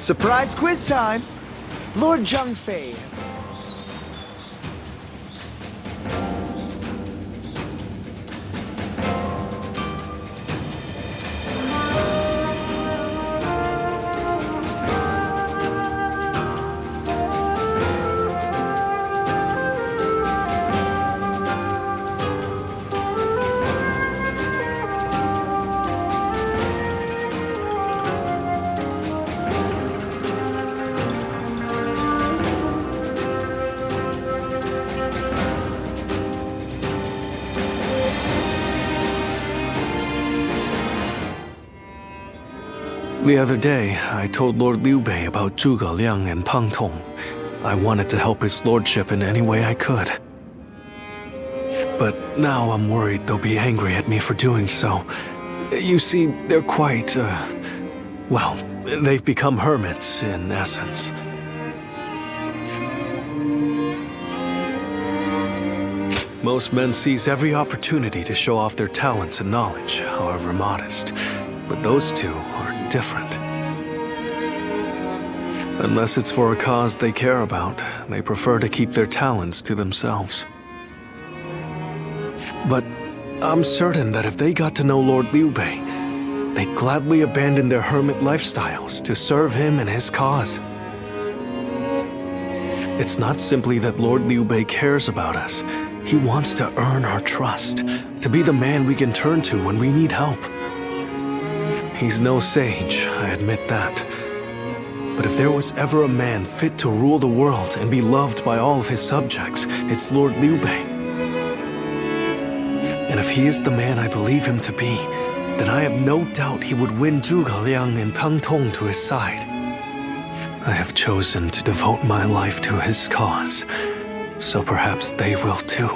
Surprise quiz time! Lord Zhangfei. The other day, I told Lord Liu Bei about Zhuge Liang and Pang Tong. I wanted to help his lordship in any way I could. But now I'm worried they'll be angry at me for doing so. You see, they're quite, well, they've become hermits, in essence. Most men seize every opportunity to show off their talents and knowledge, however modest. But those two are different. Unless it's for a cause they care about, they prefer to keep their talents to themselves. But I'm certain that if they got to know Lord Liu Bei, they'd gladly abandon their hermit lifestyles to serve him and his cause. It's not simply that Lord Liu Bei cares about us. He wants to earn our trust, to be the man we can turn to when we need help. He's no sage, I admit that. But if there was ever a man fit to rule the world and be loved by all of his subjects, it's Lord Liu Bei. And if he is the man I believe him to be, then I have no doubt he would win Zhuge Liang and Pang Tong to his side. I have chosen to devote my life to his cause, so perhaps they will too.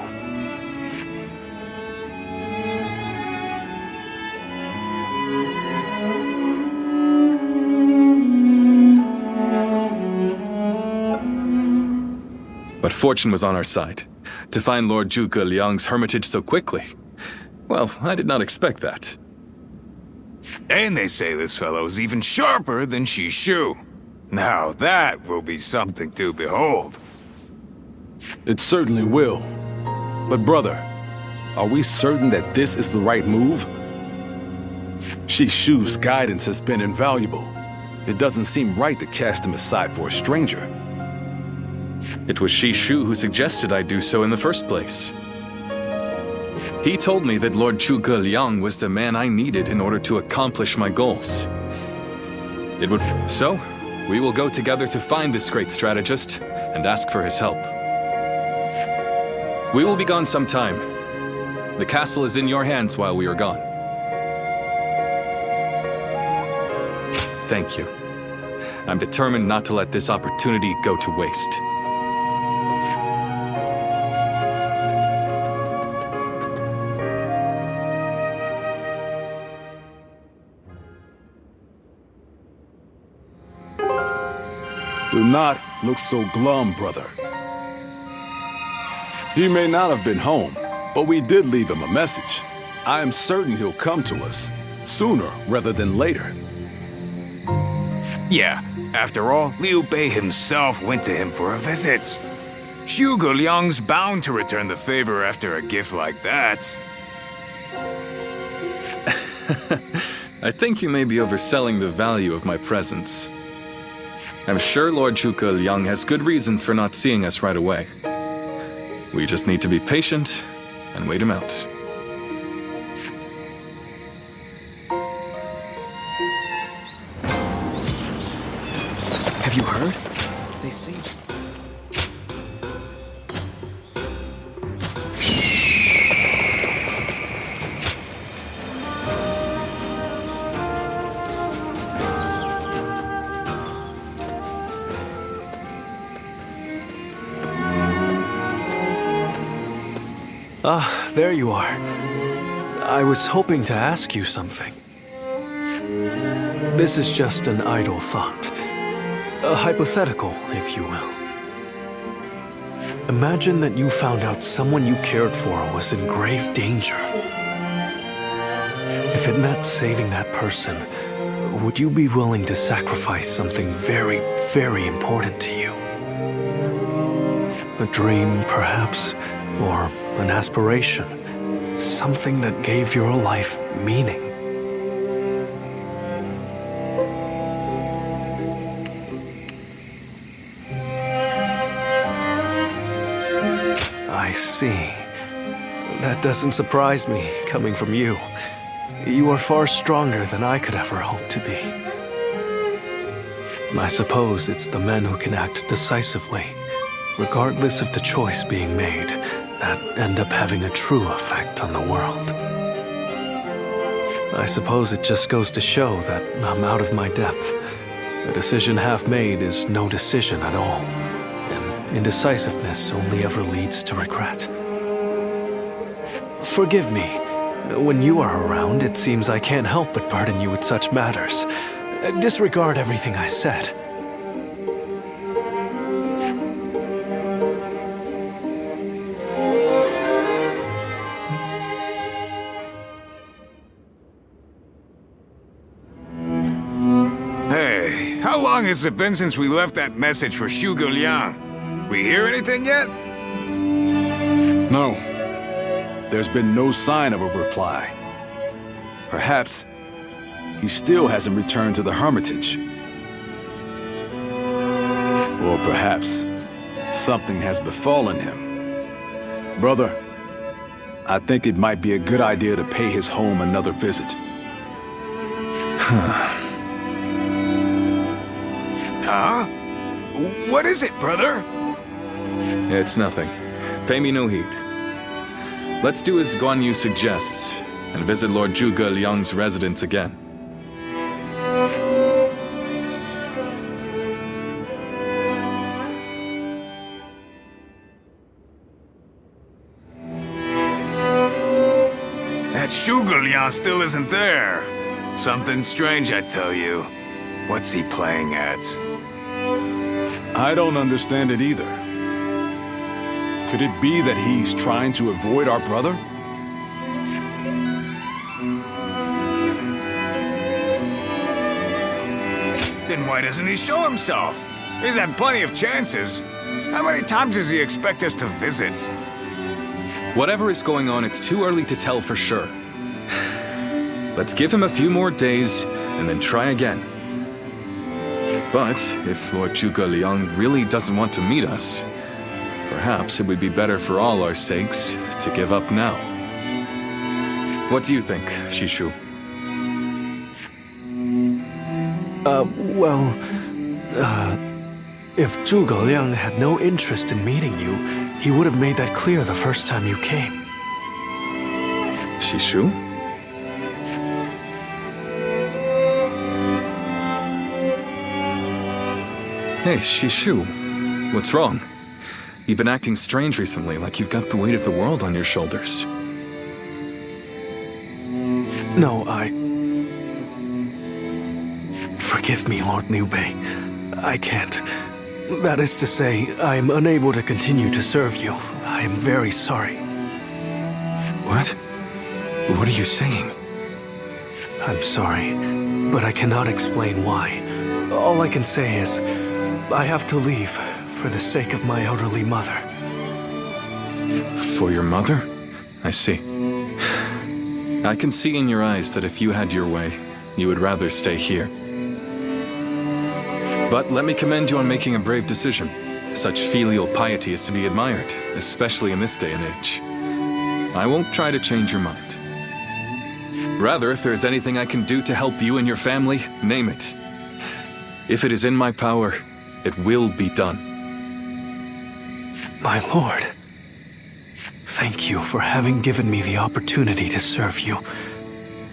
But fortune was on our side. To find Lord Zhuge Liang's hermitage so quickly. Well, I did not expect that. And they say this fellow's even sharper than Shishu. Now that will be something to behold. It certainly will. But brother, are we certain that this is the right move? Shishu's guidance has been invaluable. It doesn't seem right to cast him aside for a stranger. It was Shishu who suggested I do so in the first place. He told me that Lord Zhuge Liang was the man I needed in order to accomplish my goals. So, we will go together to find this great strategist and ask for his help. We will be gone some time. The castle is in your hands while we are gone. Thank you. I'm determined not to let this opportunity go to waste. Do not look so glum, brother. He may not have been home, but we did leave him a message. I am certain he'll come to us, sooner rather than later. Yeah, after all, Liu Bei himself went to him for a visit. Zhuge Liang's bound to return the favor after a gift like that. I think you may be overselling the value of my presence. I'm sure Lord Zhuge Liang has good reasons for not seeing us right away. We just need to be patient and wait him out. Have you heard? They seem... Ah, there you are. I was hoping to ask you something. This is just an idle thought. A hypothetical, if you will. Imagine that you found out someone you cared for was in grave danger. If it meant saving that person, would you be willing to sacrifice something very, very important to you? A dream, perhaps, or an aspiration, something that gave your life meaning. I see. That doesn't surprise me, coming from you. You are far stronger than I could ever hope to be. I suppose it's the men who can act decisively, regardless of the choice being made, that end up having a true effect on the world. I suppose it just goes to show that I'm out of my depth. A decision half made is no decision at all, and indecisiveness only ever leads to regret. Forgive me. When you are around, it seems I can't help but burden you with such matters. Disregard everything I said. Hey, how long has it been since we left that message for Zhuge Liang? We hear anything yet? No. There's been no sign of a reply. Perhaps he still hasn't returned to the Hermitage. Or perhaps something has befallen him. Brother, I think it might be a good idea to pay his home another visit. Huh? What is it, brother? It's nothing. Pay me no heed. Let's do as Guan Yu suggests, and visit Lord Zhuge Liang's residence again. That Zhuge Liang still isn't there. Something strange, I tell you. What's he playing at? I don't understand it either. Could it be that he's trying to avoid our brother? Then why doesn't he show himself? He's had plenty of chances. How many times does he expect us to visit? Whatever is going on, it's too early to tell for sure. Let's give him a few more days, and then try again. But if Lord Zhuge Liang really doesn't want to meet us, perhaps it would be better for all our sakes to give up now. What do you think, Shishu? If Zhuge Liang had no interest in meeting you, he would have made that clear the first time you came. Shishu? Hey, Shishu. What's wrong? You've been acting strange recently, like you've got the weight of the world on your shoulders. No, Forgive me, Lord Liu Bei. I can't. That is to say, I am unable to continue to serve you. I am very sorry. What? What are you saying? I'm sorry, but I cannot explain why. All I can say is, I have to leave for the sake of my elderly mother. For your mother? I see. I can see in your eyes that if you had your way, you would rather stay here. But let me commend you on making a brave decision. Such filial piety is to be admired, especially in this day and age. I won't try to change your mind. Rather, if there's anything I can do to help you and your family, name it. If it is in my power, it will be done. My lord, thank you for having given me the opportunity to serve you.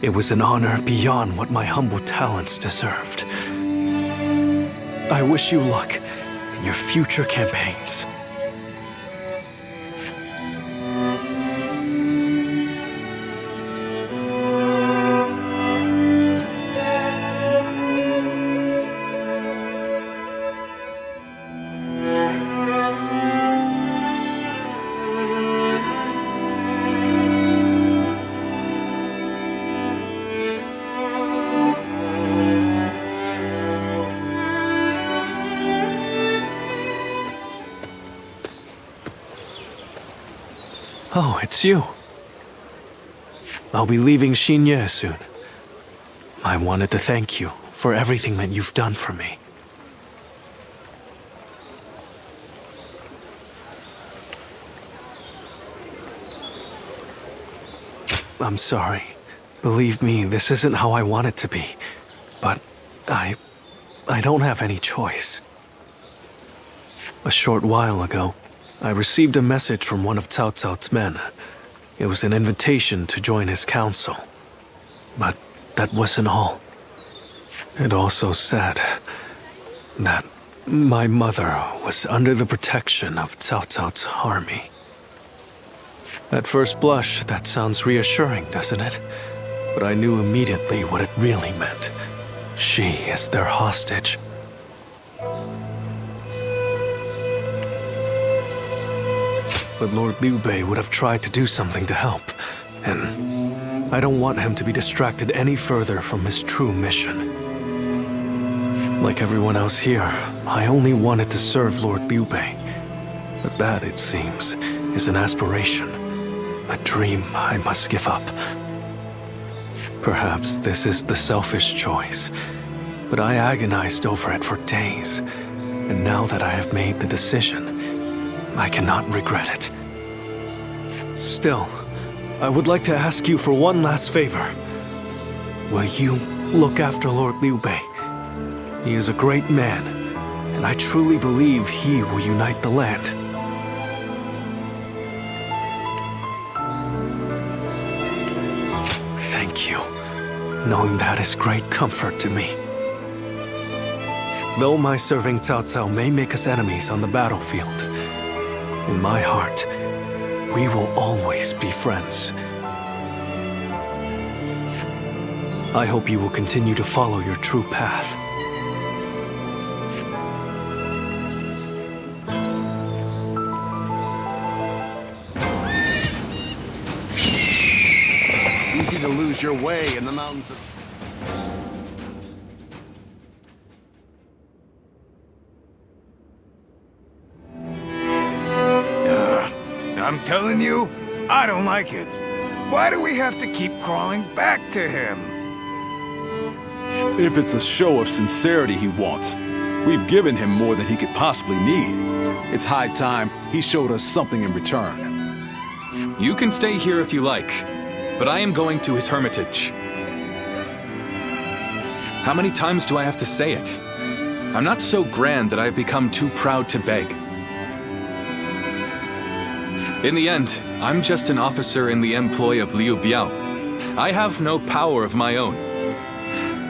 It was an honor beyond what my humble talents deserved. I wish you luck in your future campaigns. it's you. I'll be leaving Xinye soon. I wanted to thank you for everything that you've done for me. I'm sorry. Believe me, this isn't how I want it to be. But I don't have any choice. A short while ago, I received a message from one of Cao Cao's men. It was an invitation to join his council. But that wasn't all. It also said that my mother was under the protection of Cao Cao's army. At first blush, that sounds reassuring, doesn't it? But I knew immediately what it really meant. She is their hostage. But Lord Liu Bei would have tried to do something to help, and I don't want him to be distracted any further from his true mission. Like everyone else here, I only wanted to serve Lord Liu Bei. But that, it seems, is an aspiration, a dream I must give up. Perhaps this is the selfish choice, but I agonized over it for days, and now that I have made the decision, I cannot regret it. Still, I would like to ask you for one last favor. Will you look after Lord Liu Bei? He is a great man, and I truly believe he will unite the land. Thank you. Knowing that is great comfort to me. Though my serving Cao Cao may make us enemies on the battlefield, in my heart, we will always be friends. I hope you will continue to follow your true path. Easy to lose your way in the mountains of... I'm telling you, I don't like it. Why do we have to keep crawling back to him? If it's a show of sincerity he wants, we've given him more than he could possibly need. It's high time he showed us something in return. You can stay here if you like, but I am going to his hermitage. How many times do I have to say it? I'm not so grand that I've become too proud to beg. In the end, I'm just an officer in the employ of Liu Biao. I have no power of my own.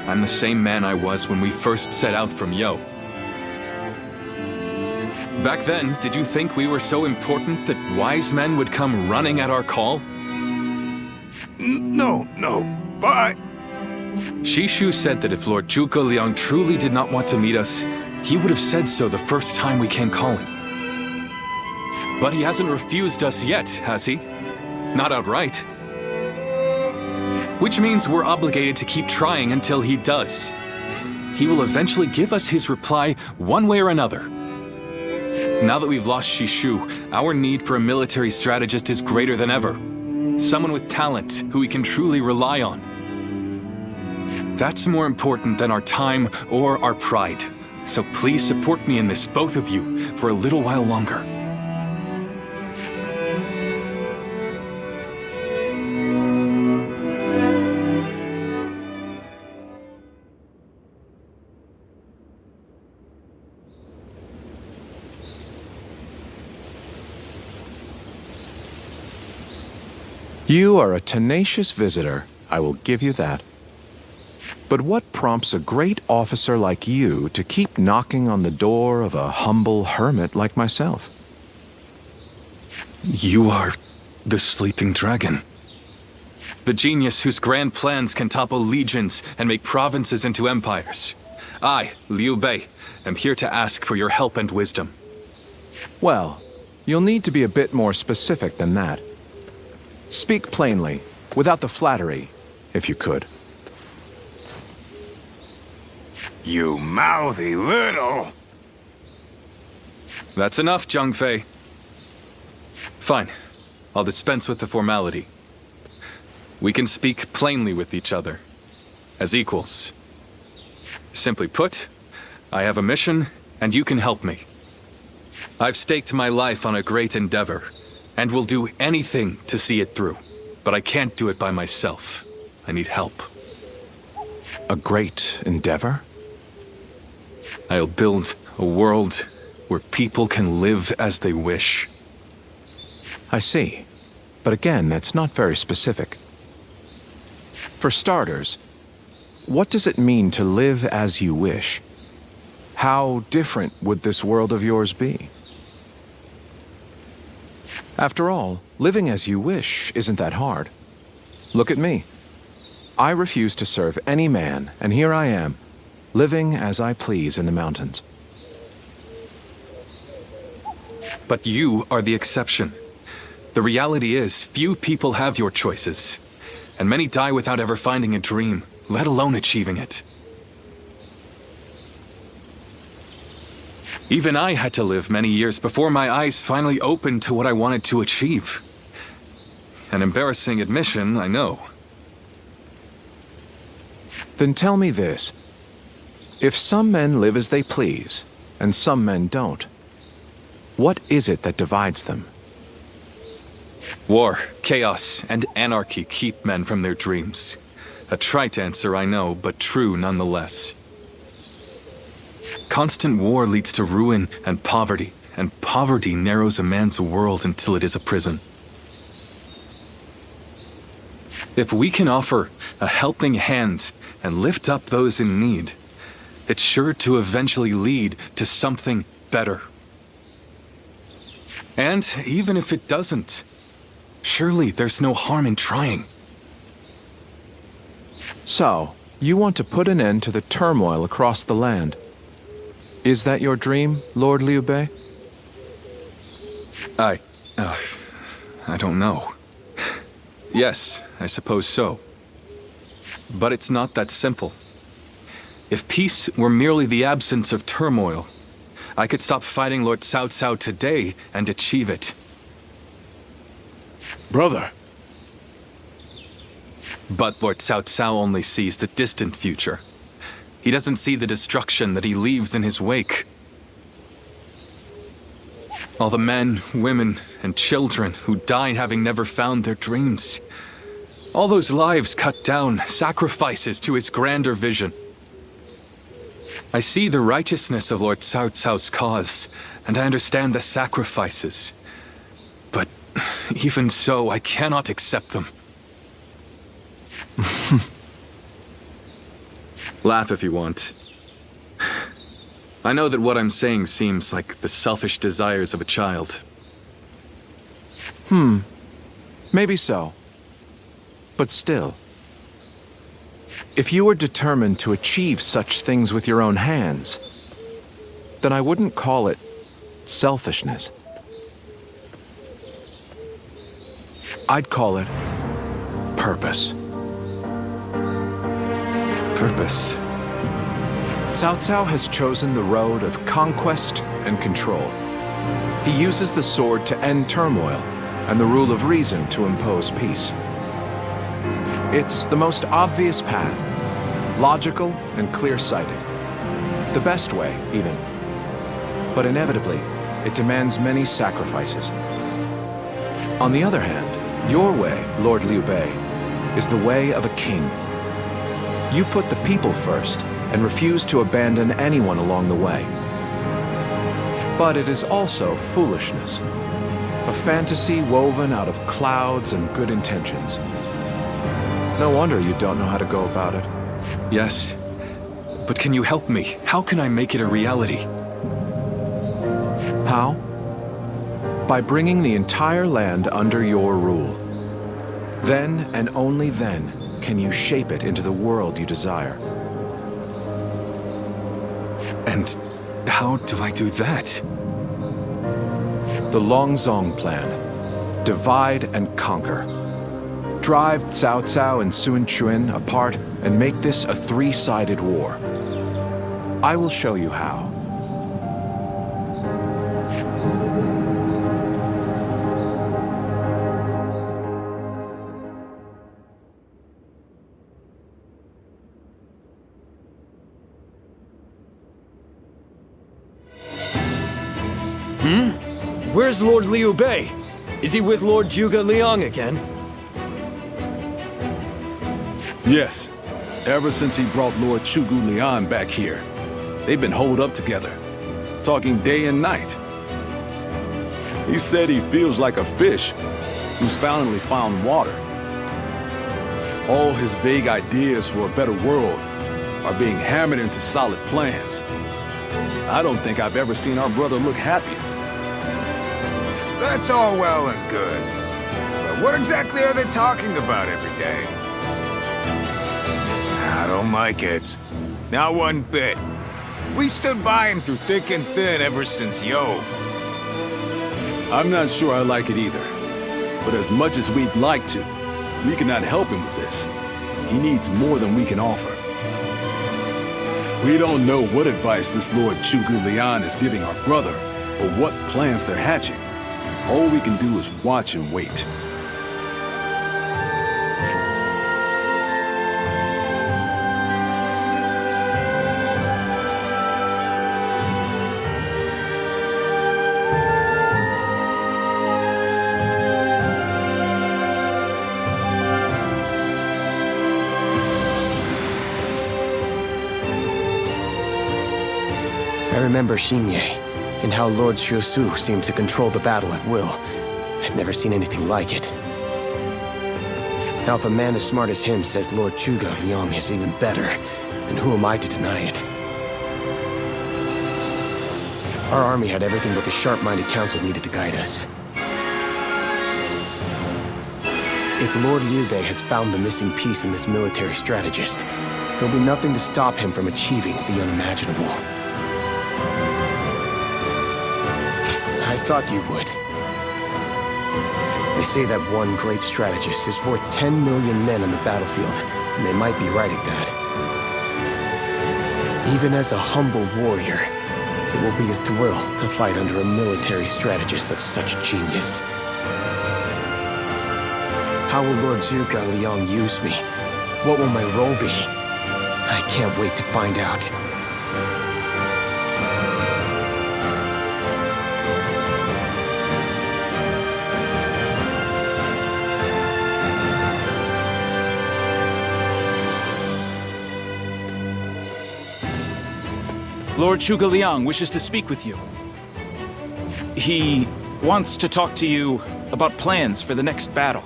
I'm the same man I was when we first set out from Yo. Back then, did you think we were so important that wise men would come running at our call? No, but... Shishu said that if Lord Zhuge Liang truly did not want to meet us, he would have said so the first time we came calling. But he hasn't refused us yet, has he? Not outright. Which means we're obligated to keep trying until he does. He will eventually give us his reply one way or another. Now that we've lost Shishu, our need for a military strategist is greater than ever. Someone with talent who we can truly rely on. That's more important than our time or our pride. So please support me in this, both of you, for a little while longer. You are a tenacious visitor, I will give you that. But what prompts a great officer like you to keep knocking on the door of a humble hermit like myself? You are the sleeping dragon. The genius whose grand plans can topple legions and make provinces into empires. I, Liu Bei, am here to ask for your help and wisdom. Well, you'll need to be a bit more specific than that. Speak plainly, without the flattery, if you could. You mouthy little... That's enough, Zhang Fei. Fine. I'll dispense with the formality. We can speak plainly with each other, as equals. Simply put, I have a mission, and you can help me. I've staked my life on a great endeavor, and will do anything to see it through. But I can't do it by myself. I need help. A great endeavor? I'll build a world where people can live as they wish. I see. But again, that's not very specific. For starters, what does it mean to live as you wish? How different would this world of yours be? After all, living as you wish isn't that hard. Look at me. I refuse to serve any man, and here I am, living as I please in the mountains. But you are the exception. The reality is, few people have your choices, and many die without ever finding a dream, let alone achieving it. Even I had to live many years before my eyes finally opened to what I wanted to achieve. An embarrassing admission, I know. Then tell me this. If some men live as they please, and some men don't, what is it that divides them? War, chaos, and anarchy keep men from their dreams. A trite answer, I know, but true nonetheless. Constant war leads to ruin and poverty narrows a man's world until it is a prison. If we can offer a helping hand and lift up those in need, it's sure to eventually lead to something better. And even if it doesn't, surely there's no harm in trying. So, you want to put an end to the turmoil across the land. Is that your dream, Lord Liu Bei? I don't know. Yes, I suppose so. But it's not that simple. If peace were merely the absence of turmoil, I could stop fighting Lord Cao Cao today and achieve it. Brother, But Lord Cao Cao only sees the distant future. He doesn't see the destruction that he leaves in his wake. All the men, women, and children who died having never found their dreams. All those lives cut down, sacrifices to his grander vision. I see the righteousness of Lord Cao Cao's cause, and I understand the sacrifices. But even so, I cannot accept them. Laugh if you want. I know that what I'm saying seems like the selfish desires of a child. Maybe so. But still. If you were determined to achieve such things with your own hands, then I wouldn't call it selfishness. I'd call it purpose. Purpose. Cao Cao has chosen the road of conquest and control. He uses the sword to end turmoil and the rule of reason to impose peace. It's the most obvious path, logical and clear-sighted. The best way, even. But inevitably, it demands many sacrifices. On the other hand, your way, Lord Liu Bei, is the way of a king. You put the people first and refuse to abandon anyone along the way. But it is also foolishness. A fantasy woven out of clouds and good intentions. No wonder you don't know how to go about it. Yes. But can you help me? How can I make it a reality? How? By bringing the entire land under your rule. Then and only then can you shape it into the world you desire. And how do I do that? The Longzong plan. Divide and conquer. Drive Cao Cao and Sun Quan apart and make this a three-sided war. I will show you how. Where's Lord Liu Bei? Is he with Lord Zhuge Liang again? Yes. Ever since he brought Lord Zhuge Liang back here, they've been holed up together, talking day and night. He said he feels like a fish who's finally found water. All his vague ideas for a better world are being hammered into solid plans. I don't think I've ever seen our brother look happy. That's all well and good. But what exactly are they talking about every day? I don't like it. Not one bit. We stood by him through thick and thin ever since Yo. I'm not sure I like it either. But as much as we'd like to, we cannot help him with this. He needs more than we can offer. We don't know what advice this Lord Zhuge Liang is giving our brother, or what plans they're hatching. All we can do is watch and wait. I remember Xinye, and how Lord Xuesu seemed to control the battle at will. I've never seen anything like it. Now if a man as smart as him says Lord Zhuge Liang is even better, then who am I to deny it? Our army had everything but the sharp-minded council needed to guide us. If Lord Liu Bei has found the missing piece in this military strategist, there'll be nothing to stop him from achieving the unimaginable. I thought you would. They say that one great strategist is worth 10 million men on the battlefield, and they might be right at that. Even as a humble warrior, it will be a thrill to fight under a military strategist of such genius. How will Lord Zhuge Liang use me? What will my role be? I can't wait to find out. Lord Zhuge Liang wishes to speak with you. He wants to talk to you about plans for the next battle.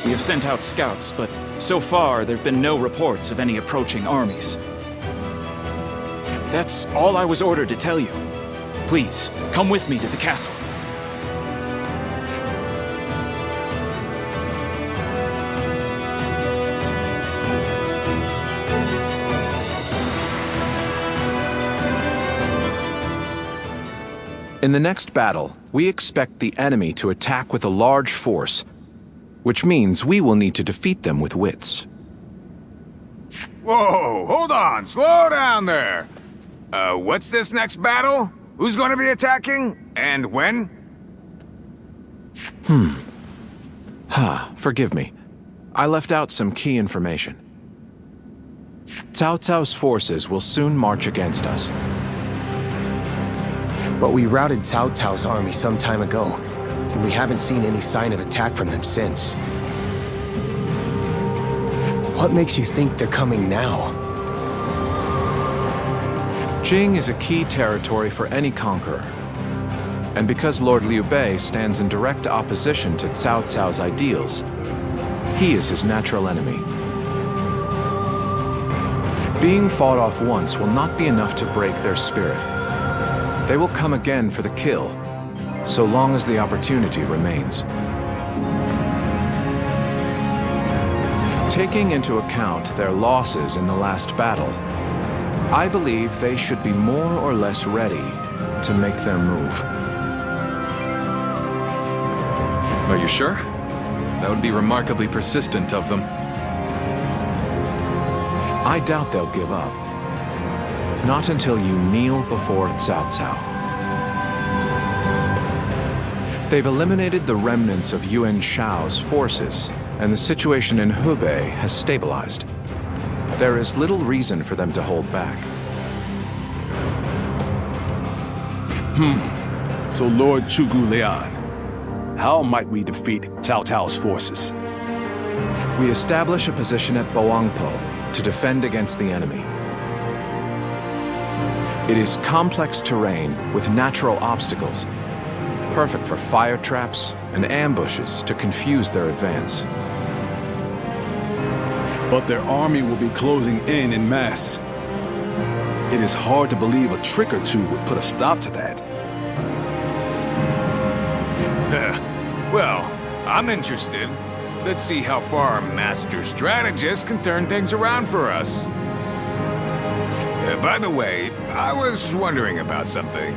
We have sent out scouts, but so far there have been no reports of any approaching armies. That's all I was ordered to tell you. Please, come with me to the castle. In the next battle, we expect the enemy to attack with a large force, which means we will need to defeat them with wits. Whoa, hold on, slow down there. What's this next battle? Who's going to be attacking? And when? Forgive me. I left out some key information. Cao Cao's forces will soon march against us. But we routed Cao Cao's army some time ago, and we haven't seen any sign of attack from them since. What makes you think they're coming now? Jing is a key territory for any conqueror. And because Lord Liu Bei stands in direct opposition to Cao Cao's ideals, he is his natural enemy. Being fought off once will not be enough to break their spirit. They will come again for the kill, so long as the opportunity remains. Taking into account their losses in the last battle, I believe they should be more or less ready to make their move. Are you sure? That would be remarkably persistent of them. I doubt they'll give up. Not until you kneel before Cao Cao. They've eliminated the remnants of Yuan Shao's forces, and the situation in Hubei has stabilized. There is little reason for them to hold back. So, Lord Chugu Liang, how might we defeat Cao Cao's forces? We establish a position at Bowangpo to defend against the enemy. It is complex terrain with natural obstacles, perfect for fire traps and ambushes to confuse their advance. But their army will be closing in mass. It is hard to believe a trick or two would put a stop to that. Well, I'm interested. Let's see how far our master strategist can turn things around for us. By the way, I was wondering about something.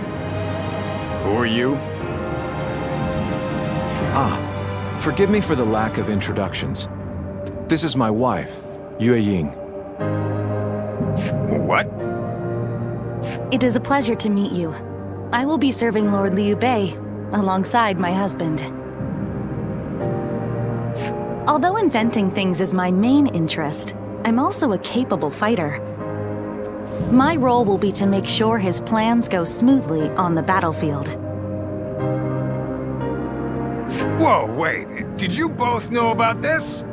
Who are you? Forgive me for the lack of introductions. This is my wife, Yue Ying. What? It is a pleasure to meet you. I will be serving Lord Liu Bei alongside my husband. Although inventing things is my main interest, I'm also a capable fighter. My role will be to make sure his plans go smoothly on the battlefield. Whoa, wait. Did you both know about this?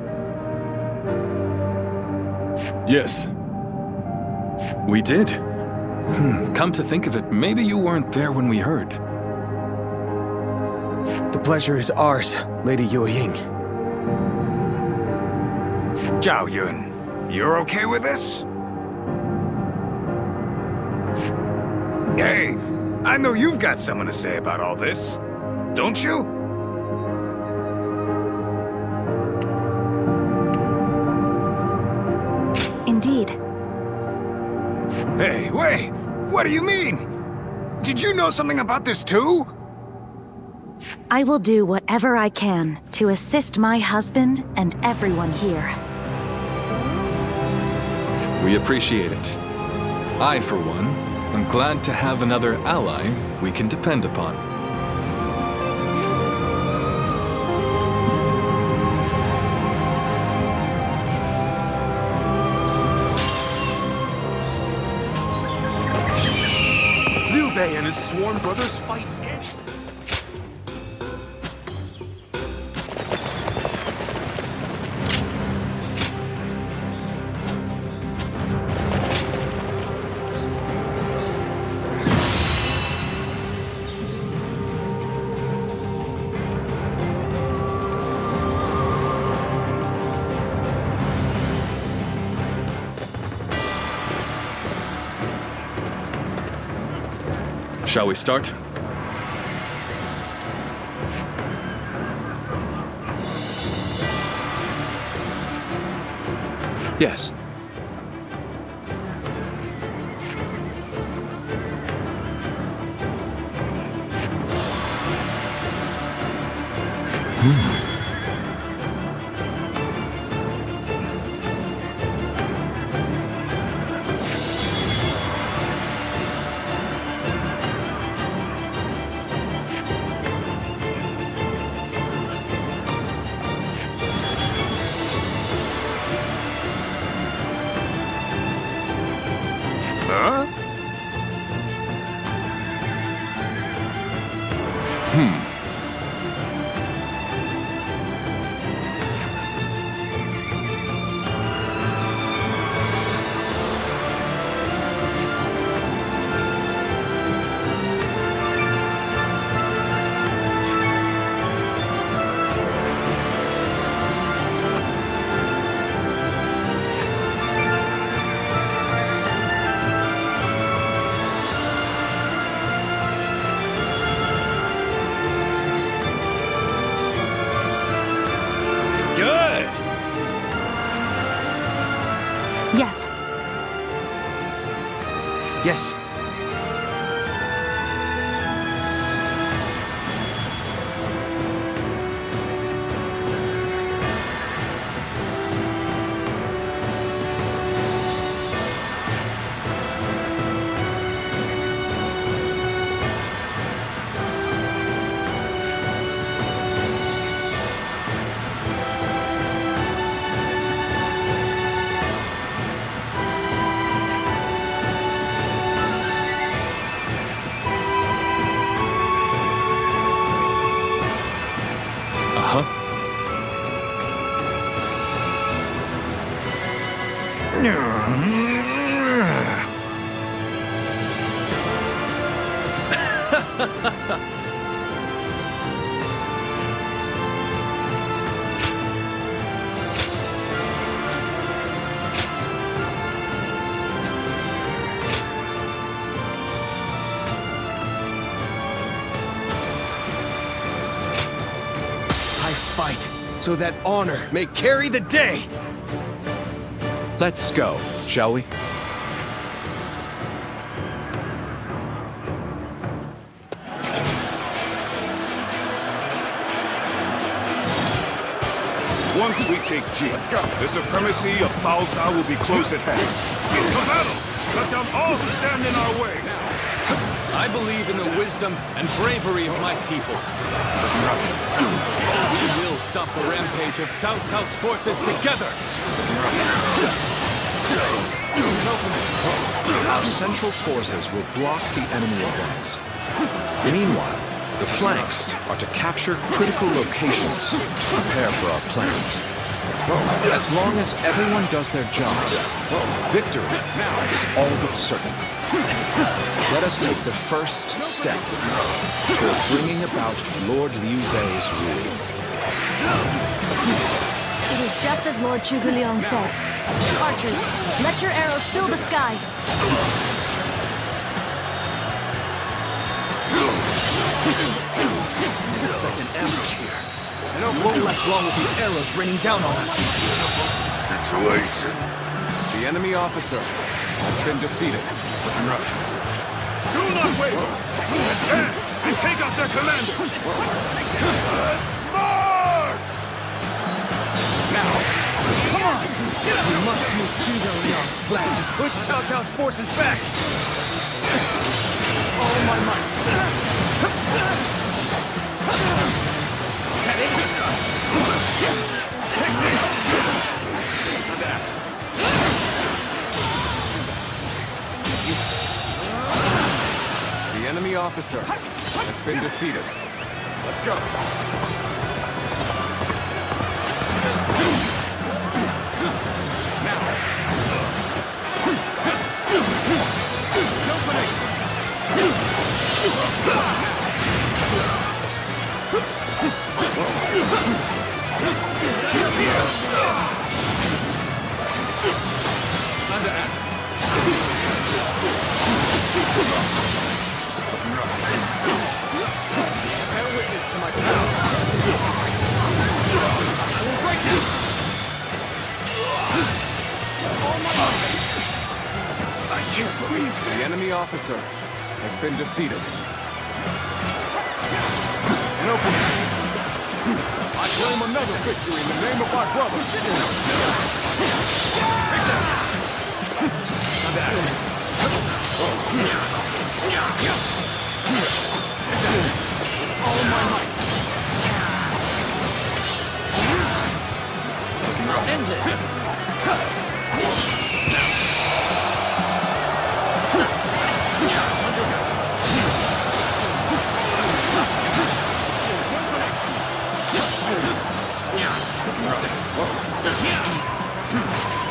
Yes. We did. Come to think of it, maybe you weren't there when we heard. The pleasure is ours, Lady Yue Ying. Zhao Yun, you're okay with this? Hey, I know you've got something to say about all this, don't you? Indeed. Hey, wait! What do you mean? Did you know something about this too? I will do whatever I can to assist my husband and everyone here. We appreciate it. I, for one, am glad to have another ally we can depend upon. Liu Bei and his sworn brothers fight. Shall we start? Yes. Huh? Good! Yes, Yes. I fight so that honor may carry the day! Let's go, shall we? Once we take Jin, the supremacy of Cao Cao will be close at hand. To battle! Cut down all who stand in our way! I believe in the wisdom and bravery of my people. We will stop the rampage of Cao Cao's forces together! Our central forces will block the enemy advance. Meanwhile, the flanks are to capture critical locations to prepare for our plans. As long as everyone does their job, victory is all but certain. Let us take the first step toward bringing about Lord Liu Bei's rule. It is just as Lord Zhuge Liang said. Archers, let your arrows fill the sky. Expect an ambush here. And it won't last long with these arrows raining down on us. Situation. The enemy officer has been defeated. Do not waver! Advance and take out their commanders! Let's march! Now, come on! We must move Zhuge Liang's plan to push Cao Cao's forces back! All my might! Take this! To that! The enemy officer has been defeated. Let's go! Time to act. Bear witness to my power. I will break it. I can't believe this! The enemy officer has been defeated. An opening! I claim another victory in the name of my brother! Take that! Time to act. Take that. All my might. Endless.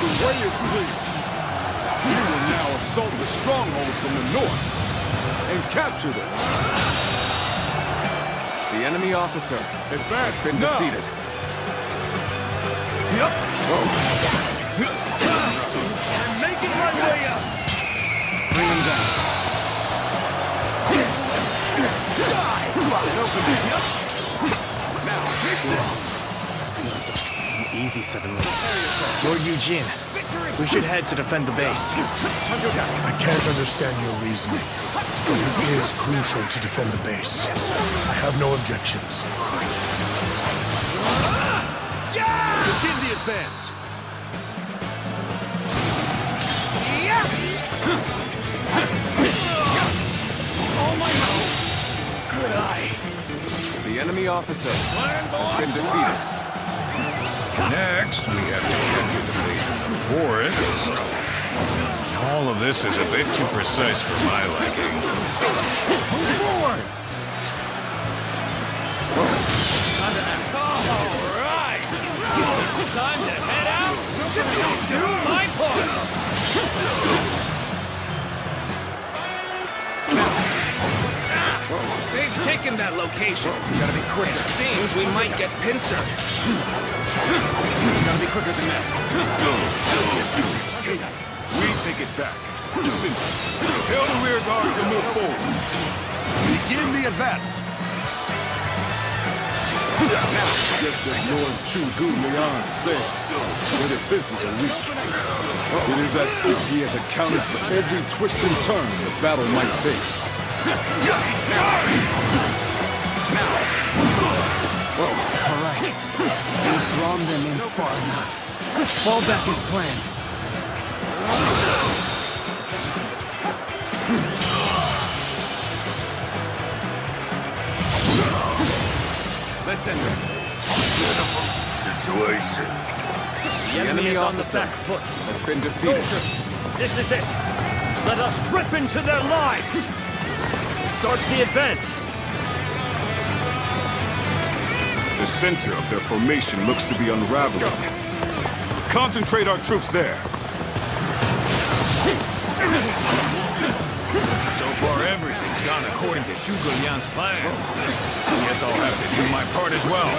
The way is clear. We will now assault the strongholds from the north and capture them. The enemy officer Advance has been now. defeated. Yep. I'm making my way up. Bring him down. Now take this. Easy, suddenly. Lord Eugene, we should head to defend the base. I can't understand your reasoning, but it is crucial to defend the base. I have no objections. Begin the advance. Oh my God! Good eye. The enemy officer has been defeated. Next, we have to enter the base in the forest. All of this is a bit too precise for my liking. Forward! Time to act. All right. Time to head out My part! They've taken that location. Gotta be quick. It seems we might get pincer. Gotta be quicker than that. We take it back. Simple. Tell the rear guard to move forward. Begin the advance. Just as Lord Chugu Leon said, the defenses are weak. It is as if he has accounted for every twist and turn the battle might take. All right. We've drawn them in far enough. Fall back as planned. Let's end this. Situation. The enemy is on the back foot. Has been defeated. Soldiers, this is it. Let us rip into their lives. Start the advance. The center of their formation looks to be unraveling. Concentrate our troops there. So far, everything's gone according to Zhuge Liang's plan. Guess I'll have to do my part as well.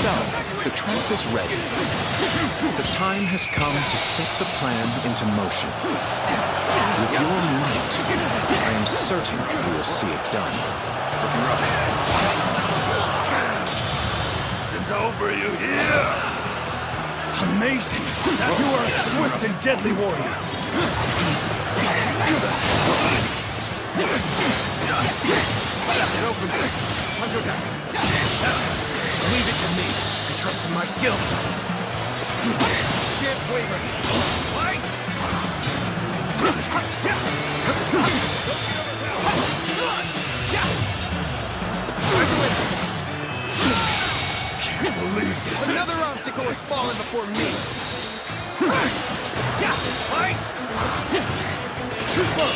So, the trap is ready. The time has come to set the plan into motion. With your might, I am certain you will see it done. It's over, you hear? Amazing! You are a swift and deadly warrior. Leave it to me. I trust in my skill. Shan't waver. Fight! Can't believe this. Another obstacle has fallen before me. Fight! Too slow.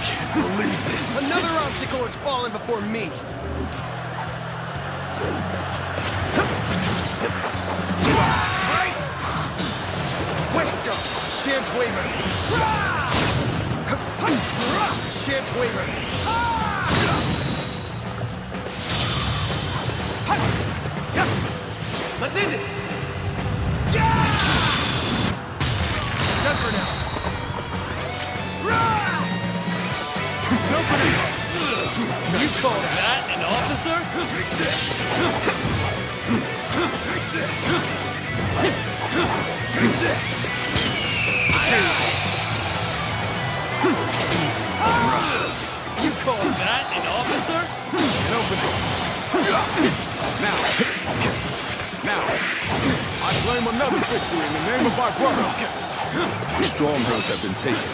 Can't believe this. Another obstacle has fallen before me. Fight! Wait! Let's go. Shan't waver. Shan't waver. Let's end it! Done for now. You call that an officer? Take this. Take this. Take this. Easy. You call that an officer? Get open it. Now, I claim another victory in the name of our brother. Strongholds have been taken,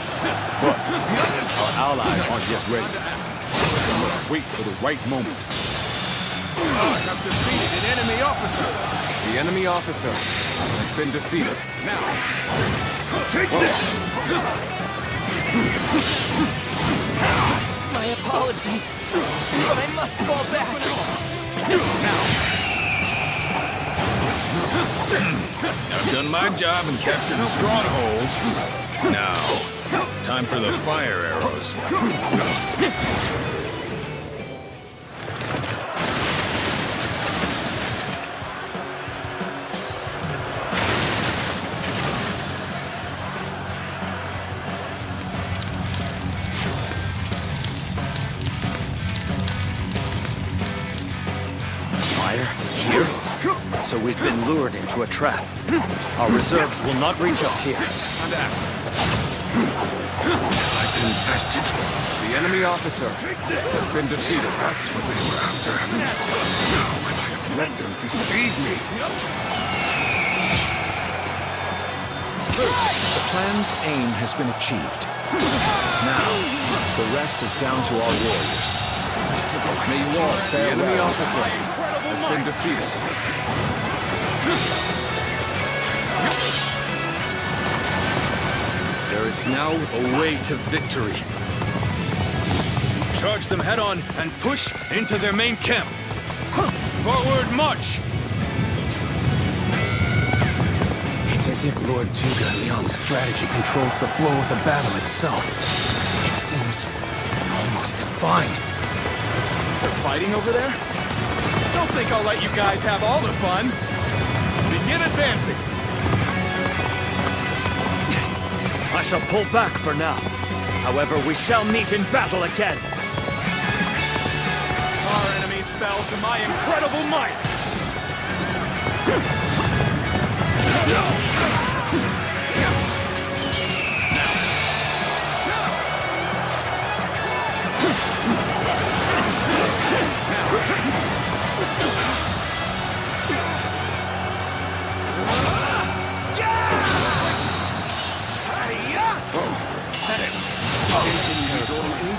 but our allies aren't yet ready. We must wait for the right moment. I have defeated an enemy officer. The enemy officer has been defeated. Now, Take this! My apologies, but I must fall back. I've done my job and captured the stronghold. Now, time for the fire arrows. Here? So we've been lured into a trap. Our reserves will not reach us here. Time to act. I've been bested. The enemy officer has been defeated. That's what they were after. How could I have let them deceive me? The plan's aim has been achieved. Now, the rest is down to our warriors. May you all fare The enemy well. officer has been defeated. There is now a way to victory. charge them head-on and push into their main camp. Forward march! It's as if Lord Zhuge Liang's strategy controls the flow of the battle itself. It seems almost divine. They're fighting over there? Don't think I'll let you guys have all the fun. Begin advancing. I shall pull back for now. However, we shall meet in battle again. Our enemies fell to my incredible might.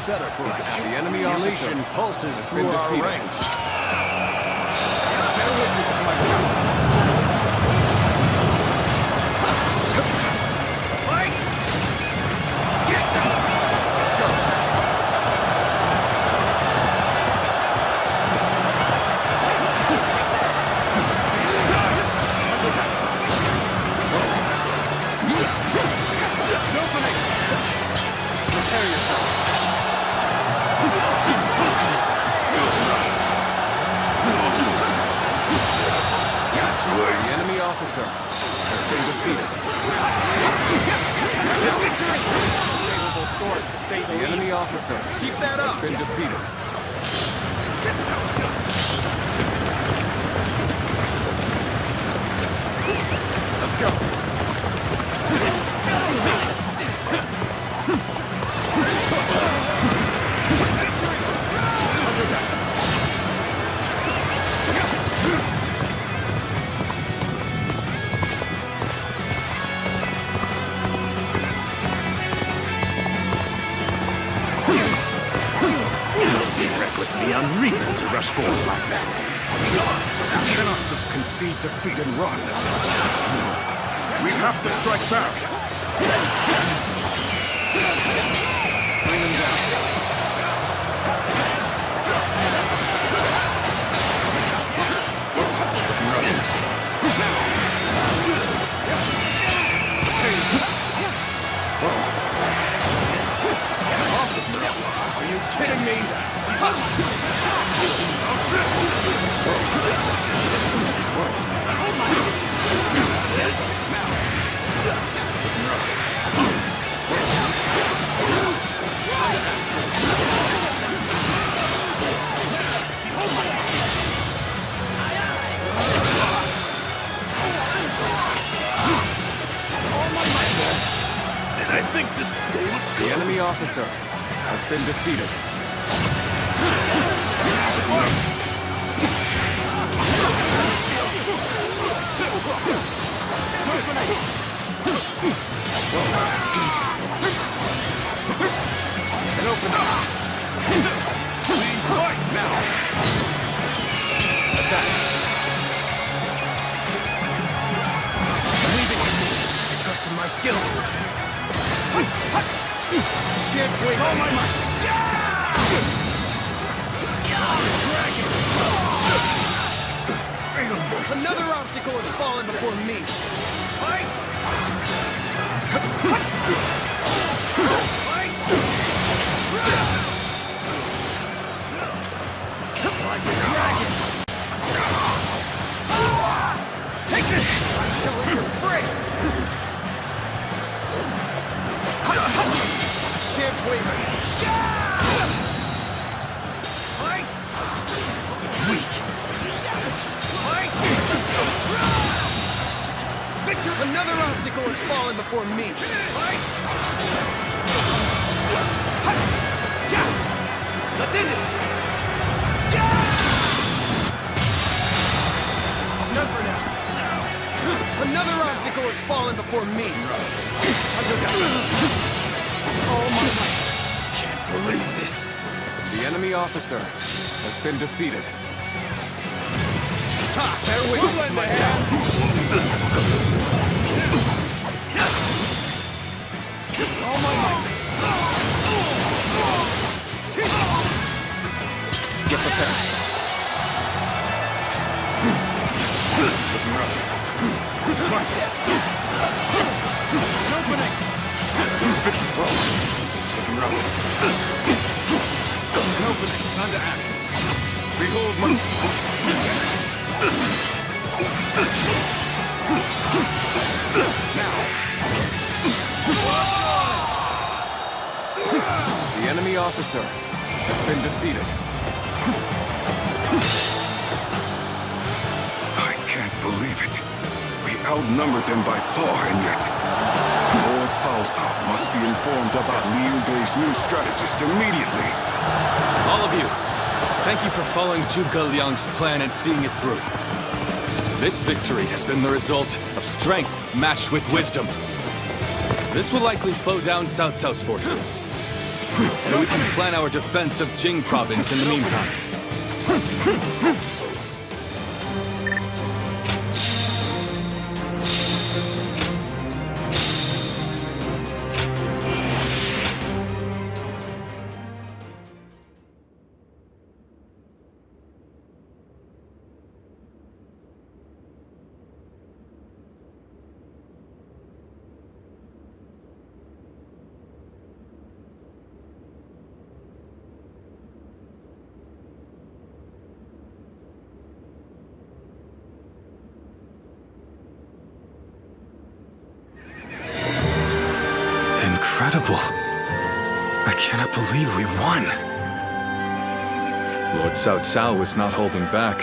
Better for us. The enemy elation pulses through our ranks. Bear witness to my power. Fight! Yes! Let's go. Opening! Prepare yourselves. The enemy officer has been defeated. Victory! Favorable sword, to say the enemy least. officer Keep that up. has been defeated. This is how it's done. Let's go. Reckless beyond reason to rush forward like that. You cannot just concede defeat and run. We have to strike back. Bring them down. Officer, are you kidding me? Did I think this day would The enemy officer has been defeated. And open up. Fight now. Attack. Leave it to me. I trust in my skill. Shit, wait, all my might. Another obstacle has fallen before me. Fight! Fight! Like a dragon! Take this! I shall let you free! Shan't waver! Fight! Weak! Fight! Victor! Another obstacle has fallen before me! Fight! Let's end it! None for now. Another obstacle has fallen before me. Oh my might. Can't believe this. The enemy officer has been defeated. Ha! Bear witness to my power. All my might. pathetic. Looking rough. March! Opening! Looking rough. An opening. Time to act. Behold my... Now. The enemy officer has been defeated. I can't believe it. We outnumbered them by far, and yet... Lord Cao Cao must be informed about Liu Bei's new strategist immediately. All of you, thank you for following Zhuge Liang's plan and seeing it through. This victory has been the result of strength matched with wisdom. This will likely slow down Cao Cao's forces, so we can plan our defense of Jing province in the meantime. Incredible. I cannot believe we won. Lord Cao Cao was not holding back.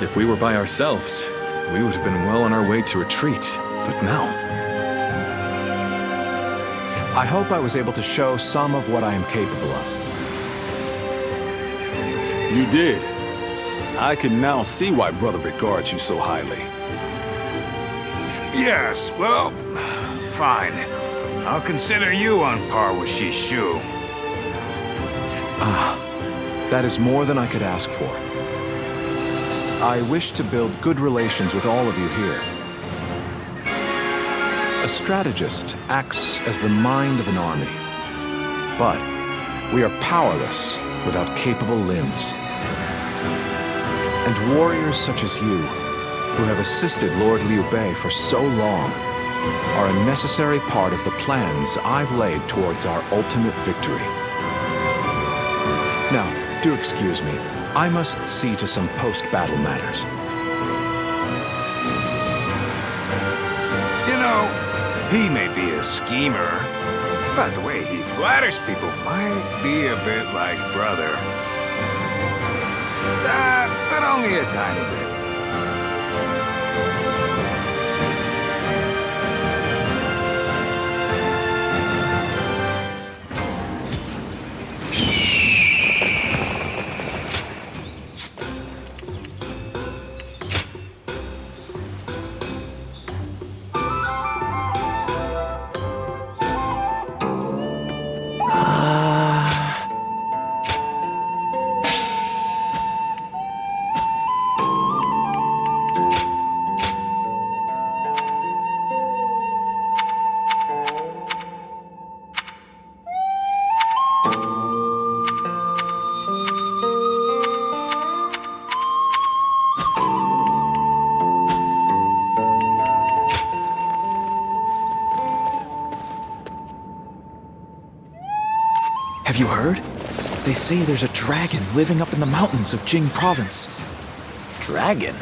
If we were by ourselves, we would have been well on our way to retreat. But now... I hope I was able to show some of what I am capable of. You did. I can now see why Brother regards you so highly. Yes, well, fine. I'll consider you on par with Shishu. That is more than I could ask for. I wish to build good relations with all of you here. A strategist acts as the mind of an army. But we are powerless without capable limbs. And warriors such as you, who have assisted Lord Liu Bei for so long, are a necessary part of the plans I've laid towards our ultimate victory. Now, do excuse me. I must see to some post-battle matters. You know, he may be a schemer, but the way he flatters people might be a bit like brother. But only a tiny bit. Have you heard? They say there's a dragon living up in the mountains of Jing province. Dragon?